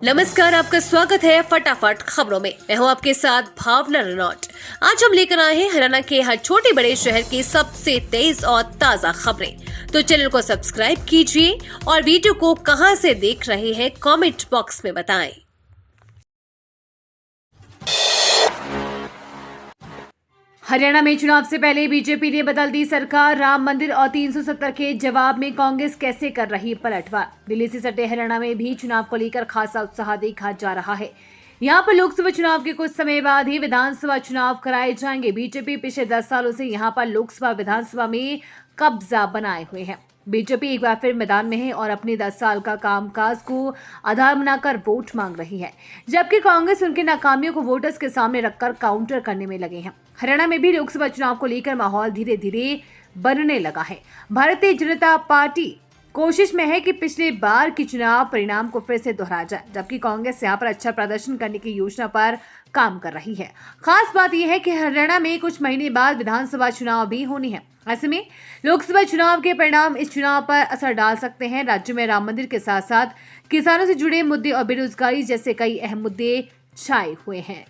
नमस्कार, आपका स्वागत है फटाफट खबरों में। मैं हूं आपके साथ भावना रनौट। आज हम लेकर आए हैं हरियाणा के हर छोटे बड़े शहर की सबसे तेज और ताजा खबरें। तो चैनल को सब्सक्राइब कीजिए और वीडियो को कहां से देख रहे हैं कमेंट बॉक्स में बताएं। हरियाणा में चुनाव से पहले बीजेपी ने बदल दी सरकार। राम मंदिर और 370 के जवाब में कांग्रेस कैसे कर रही पलटवार। दिल्ली से सटे हरियाणा में भी चुनाव को लेकर खासा उत्साह देखा जा रहा है। यहां पर लोकसभा चुनाव के कुछ समय बाद ही विधानसभा चुनाव कराए जाएंगे। बीजेपी पिछले 10 सालों से यहां पर लोकसभा विधानसभा में कब्जा बनाए हुए है। बीजेपी एक बार फिर मैदान में है और अपने 10 साल का कामकाज को आधार बनाकर वोट मांग रही है, जबकि कांग्रेस उनकी नाकामियों को वोटर्स के सामने रखकर काउंटर करने में लगे हैं। हरियाणा में भी लोकसभा चुनाव को लेकर माहौल धीरे धीरे बनने लगा है। भारतीय जनता पार्टी कोशिश में है कि पिछले बार की चुनाव परिणाम को फिर से दोहराया जाए, जबकि कांग्रेस यहां पर अच्छा प्रदर्शन करने की योजना पर काम कर रही है। खास बात यह है कि हरियाणा में कुछ महीने बाद विधानसभा चुनाव भी होनी है। ऐसे में लोकसभा चुनाव के परिणाम इस चुनाव पर असर डाल सकते हैं। राज्य में राम मंदिर के साथ साथ किसानों से जुड़े मुद्दे और बेरोजगारी जैसे कई अहम मुद्दे छाए हुए हैं।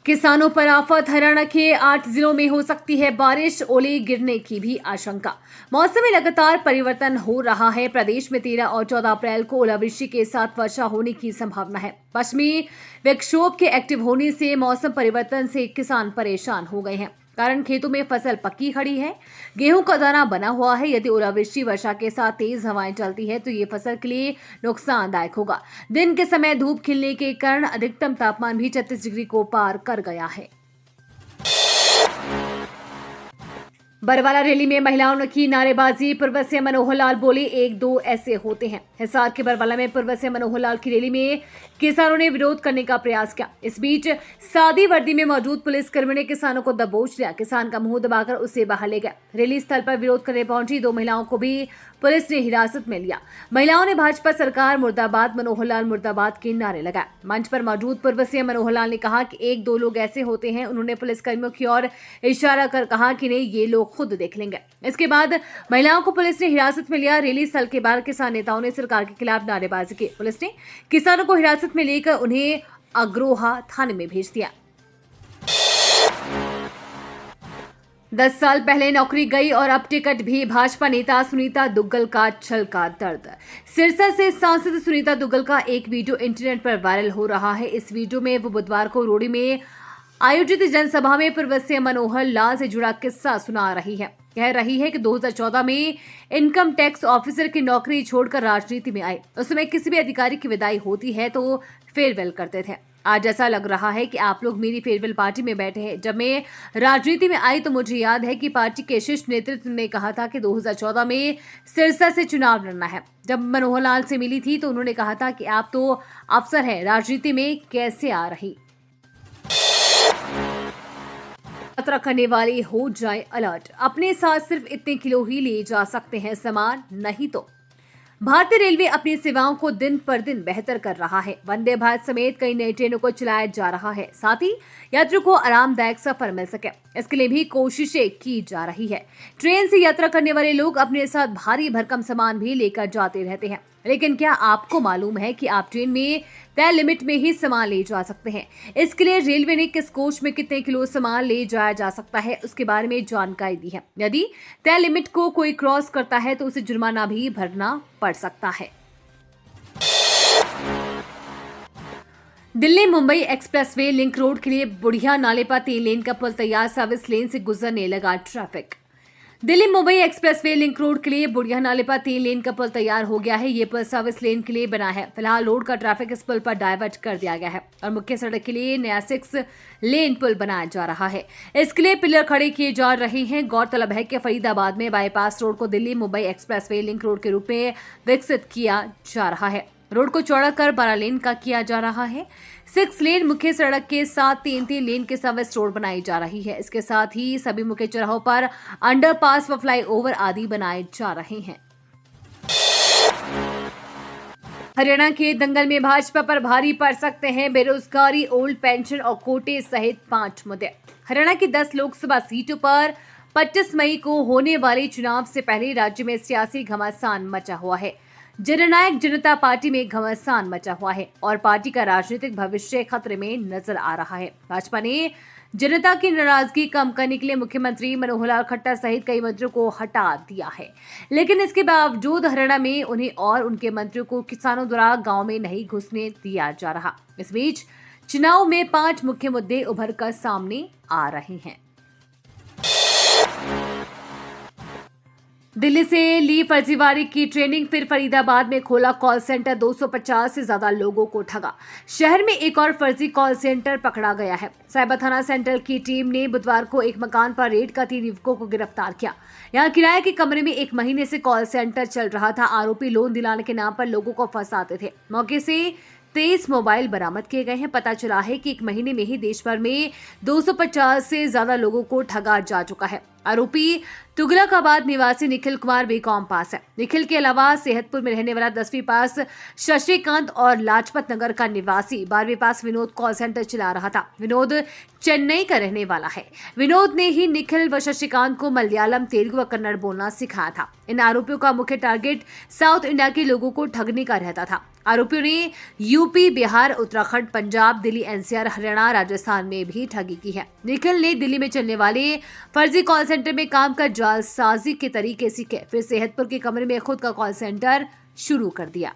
किसानों पर आफत। हरियाणा के 8 जिलों में हो सकती है बारिश, ओले गिरने की भी आशंका। मौसम में लगातार परिवर्तन हो रहा है। प्रदेश में 13 और 14 अप्रैल को ओलावृष्टि के साथ वर्षा होने की संभावना है। पश्चिमी विक्षोभ के एक्टिव होने से मौसम परिवर्तन से किसान परेशान हो गए हैं, कारण खेतों में फसल पक्की खड़ी है, गेहूं का दाना बना हुआ है। यदि ओलावृष्टि वर्षा के साथ तेज हवाएं चलती है तो ये फसल के लिए नुकसानदायक होगा। दिन के समय धूप खिलने के कारण अधिकतम तापमान भी 36 डिग्री को पार कर गया है। बरवाला रैली में महिलाओं ने की नारेबाजी। पूर्व सीएम मनोहर लाल बोले, 1-2 ऐसे होते हैं। हिसार के बरवाला में पूर्व सीएम मनोहर लाल की रैली में किसानों ने विरोध करने का प्रयास किया। इस बीच सादी वर्दी में मौजूद पुलिसकर्मियों ने किसानों को दबोच लिया। किसान का मुंह दबाकर उसे बाहर ले गया। रैली स्थल पर विरोध करने पहुंची 2 महिलाओं को भी पुलिस ने हिरासत में लिया। महिलाओं ने भाजपा सरकार मुर्दाबाद, मनोहर लाल मुर्दाबाद के नारे लगाए। मंच पर मौजूद पूर्व सीएम मनोहर लाल ने कहा कि 1-2 लोग ऐसे होते हैं। उन्होंने पुलिसकर्मियों की ओर इशारा कर कहा कि नहीं, ये लोग खुद देख लेंगे। इसके बाद महिलाओं को पुलिस ने हिरासत में लिया। रैली स्थल के बाहर किसान नेताओं ने सरकार के खिलाफ नारेबाजी की। पुलिस ने किसानों को हिरासत में लेकर उन्हें अग्रोहा थाने में भेज दिया। 10 साल पहले नौकरी गई और अब टिकट भी। भाजपा नेता सुनीता दुग्गल का छल का दर्द। सिरसा से सांसद सुनीता दुग्गल का एक वीडियो इंटरनेट पर वायरल हो रहा है। इस वीडियो में वो बुधवार को रोड़ी में आयोजित जनसभा में पूर्व सीएम मनोहर लाल से जुड़ा किस्सा सुना रही है। कह रही है कि 2014 में इनकम टैक्स ऑफिसर की नौकरी छोड़कर राजनीति में आई। उस समय किसी भी अधिकारी की विदाई होती है तो फेयरवेल करते थे। आज ऐसा लग रहा है कि आप लोग मेरी फेयरवेल पार्टी में बैठे हैं। जब मैं राजनीति में आई तो मुझे याद है कि पार्टी के शीर्ष नेतृत्व ने कहा था कि 2014 में सिरसा से चुनाव लड़ना है। जब मनोहर लाल से मिली थी तो उन्होंने कहा था कि आप तो अफसर हैं, राजनीति में कैसे आ रही। यात्रा करने वाले हो जाए अलर्ट। अपने साथ सिर्फ इतने किलो ही ले जा सकते हैं सामान, नहीं तो। भारतीय रेलवे अपनी सेवाओं को दिन पर दिन बेहतर कर रहा है। वंदे भारत समेत कई नई ट्रेनों को चलाया जा रहा है, साथ ही यात्रियों को आरामदायक सफर मिल सके, इसके लिए भी कोशिशें की जा रही है। ट्रेन से यात्रा करने वाले लोग अपने साथ भारी भरकम सामान भी लेकर जाते रहते हैं, लेकिन क्या आपको मालूम है कि आप ट्रेन में तय लिमिट में ही सामान ले जा सकते हैं। इसके लिए रेलवे ने किस कोच में कितने किलो सामान ले जाया जा सकता है उसके बारे में जानकारी दी है। यदि तय लिमिट को कोई क्रॉस करता है तो उसे जुर्माना भी भरना पड़ सकता है। Delhi Mumbai expressway link road के लिए बुढ़िया नाले पर 3 लेन का पुल तैयार। सर्विस लेन से गुजरने लगा traffic. Delhi Mumbai expressway link road के लिए बुढ़िया नाले पर 3 लेन का पुल तैयार हो गया है। ये पुल सर्विस लेन के लिए बना है। फिलहाल रोड का ट्रैफिक इस पुल पर डाइवर्ट कर दिया गया है और मुख्य सड़क के लिए नया 6 लेन पुल बनाया जा रहा है। इसके लिए पिलर खड़े किए जा रहे हैं। गौरतलब है कि फरीदाबाद में बाईपास रोड को Delhi Mumbai expressway link road के रूप में विकसित किया जा रहा है। रोड को चौड़ा कर 12 लेन का किया जा रहा है। 6 लेन मुख्य सड़क के साथ 3-3 लेन के सर्विस रोड बनाई जा रही है। इसके साथ ही सभी मुख्य चौराहों पर अंडरपास व फ्लाईओवर आदि बनाए जा रहे हैं। हरियाणा के दंगल में भाजपा पर भारी पड़ सकते हैं बेरोजगारी, ओल्ड पेंशन और कोटे सहित 5 मुद्दे। हरियाणा की 10 लोकसभा सीटों पर 25 मई को होने वाले चुनाव से पहले राज्य में सियासी घमासान मचा हुआ है। जननायक जनता पार्टी में घमासान मचा हुआ है और पार्टी का राजनीतिक भविष्य खतरे में नजर आ रहा है। भाजपा ने जनता की नाराजगी कम करने के लिए मुख्यमंत्री मनोहर लाल खट्टर सहित कई मंत्रियों को हटा दिया है, लेकिन इसके बावजूद हरियाणा में उन्हें और उनके मंत्रियों को किसानों द्वारा गांव में नहीं घुसने दिया जा रहा। इस बीच चुनाव में 5 मुख्य मुद्दे उभर कर सामने आ रहे हैं। दिल्ली से ली फर्जीवाड़े की ट्रेनिंग, फिर फरीदाबाद में खोला कॉल सेंटर, 250 से ज्यादा लोगों को ठगा। शहर में एक और फर्जी कॉल सेंटर पकड़ा गया है। साइबर थाना सेंट्रल की टीम ने बुधवार को एक मकान पर रेड कर 3 युवकों को गिरफ्तार किया। यहां किराए के कमरे में 1 महीने से कॉल सेंटर चल रहा था। आरोपी लोन दिलाने के नाम पर लोगों को फंसाते थे। मौके से 23 मोबाइल बरामद किए गए हैं। पता चला है कि 1 महीने में ही देश भर में 250 से ज्यादा लोगों को ठगा जा चुका है। आरोपी तुगलकाबाद निवासी निखिल कुमार बीकॉम पास है। निखिल के अलावा सेहतपुर में रहने वाला 10वीं पास शशिकांत और लाजपत नगर का निवासी 12वीं पास विनोद कॉल सेंटर चला रहा था। विनोद चेन्नई का रहने वाला है। विनोद ने ही निखिल व शशिकांत को मलयालम, तेलुगु व कन्नड़ बोलना सिखाया था। इन आरोपियों का मुख्य टारगेट साउथ इंडिया के लोगों को ठगने का रहता था। आरोपियों ने यूपी, बिहार, उत्तराखंड, पंजाब, दिल्ली, एनसीआर, हरियाणा, राजस्थान में भी ठगी की है। निखिल ने दिल्ली में चलने वाले फर्जी कॉल सेंटर में काम कर जालसाजी के तरीके सीखे, फिर सेहतपुर के कमरे में खुद का कॉल सेंटर शुरू कर दिया।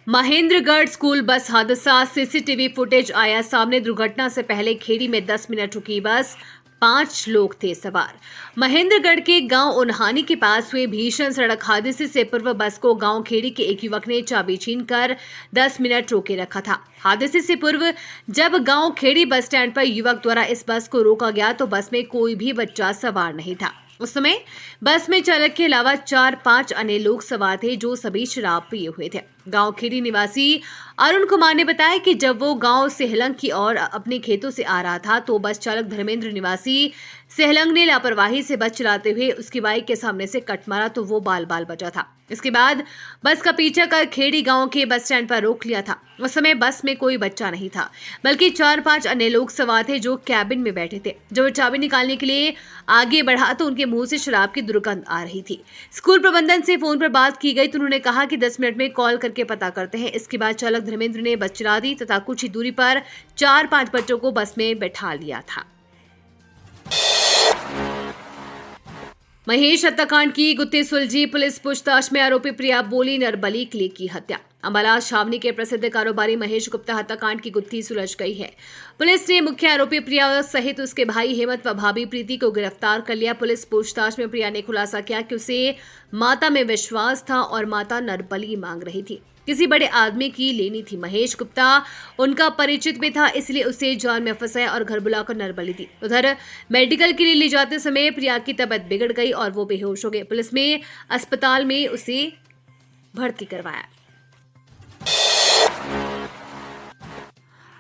महेंद्रगढ़ स्कूल बस हादसा, सीसीटीवी फुटेज आया सामने। दुर्घटना से पहले खेड़ी में 10 मिनट रुकी बस, 5 लोग थे सवार। महेंद्रगढ़ के गांव उन्हानी के पास हुए भीषण सड़क हादसे से पूर्व बस को गांव खेड़ी के एक युवक ने चाबी छीनकर 10 मिनट रोके रखा था। हादसे से पूर्व जब गांव खेड़ी बस स्टैंड पर युवक द्वारा इस बस को रोका गया तो बस में कोई भी बच्चा सवार नहीं था। उस समय बस में चालक के अलावा 4-5 अन्य लोग सवार थे जो सभी शराब पिए हुए थे। गांव खेड़ी निवासी अरुण कुमार ने बताया कि जब वो गांव सेहलंग की ओर अपने खेतों से आ रहा था तो बस चालक धर्मेंद्र निवासी सेहलंग ने लापरवाही से बस चलाते हुए उसकी बाइक के सामने से कट मारा तो वो बाल बाल बचा था। इसके बाद बस का पीछा कर खेड़ी गांव के बस स्टैंड पर रोक लिया था। उस समय बस में कोई बच्चा नहीं था, बल्कि 4-5 अन्य लोग सवार थे जो कैबिन में बैठे थे। जब वो चाबी निकालने के लिए आगे बढ़ा तो उनके मुंह से शराब की दुर्गंध आ रही थी। स्कूल प्रबंधन से फोन पर बात की गई तो उन्होंने कहा कि 10 मिनट में कॉल करके पता करते हैं। इसके बाद चालक धर्मेंद्र ने बस चला दी तथा कुछ ही दूरी पर 4-5 बच्चों को बस में बैठा लिया था। महेश हत्याकांड की गुत्थी सुलझी, पुलिस पूछताछ में आरोपी प्रिया बोली नरबली क्ले की हत्या। अंबाला छावनी के प्रसिद्ध कारोबारी महेश गुप्ता हत्याकांड की गुत्थी सुलझ गई है। पुलिस ने मुख्य आरोपी प्रिया सहित उसके भाई हेमंत व भाभी प्रीति को गिरफ्तार कर लिया। पुलिस पूछताछ में प्रिया ने खुलासा किया कि उसे माता में विश्वास था और माता नरबली मांग रही थी। किसी बड़े आदमी की लेनी थी। महेश गुप्ता उनका परिचित भी था, इसलिए उसे जाल में फंसाया और घर बुलाकर नरबली दी। उधर मेडिकल के लिए ले जाते समय प्रिया की तबीयत बिगड़ गई और वो बेहोश हो गए। पुलिस ने अस्पताल में उसे भर्ती करवाया।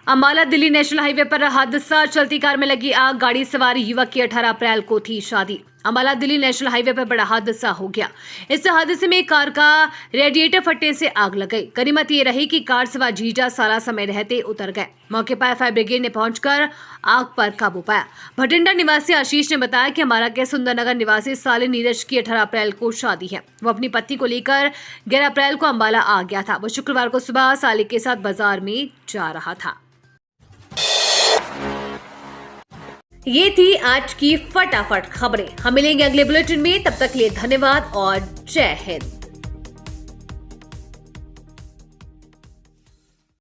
अंबाला दिल्ली नेशनल हाईवे पर हादसा, चलती कार में लगी आग, गाड़ी सवार युवक की 18 अप्रैल को थी शादी। अंबाला दिल्ली नेशनल हाईवे पर बड़ा हादसा हो गया। इस हादसे में कार का रेडिएटर फटने से आग लग गई। गनीमत ये रही कि कार सवार जीजा साला समय रहते उतर गए। मौके पर फायर ब्रिगेड ने पहुंचकर आग पर काबू पाया। भटिंडा निवासी आशीष ने बताया कि अंबाला के सुंदरनगर निवासी साले नीरज की 18 अप्रैल को शादी है। वो अपनी पत्नी को लेकर 11 अप्रैल को अंबाला आ गया था। वो शुक्रवार को सुबह साले के साथ बाजार में जा रहा था। ये थी आज की फटाफट खबरें। हम मिलेंगे अगले बुलेटिन में, तब तक के लिए धन्यवाद और जय हिंद।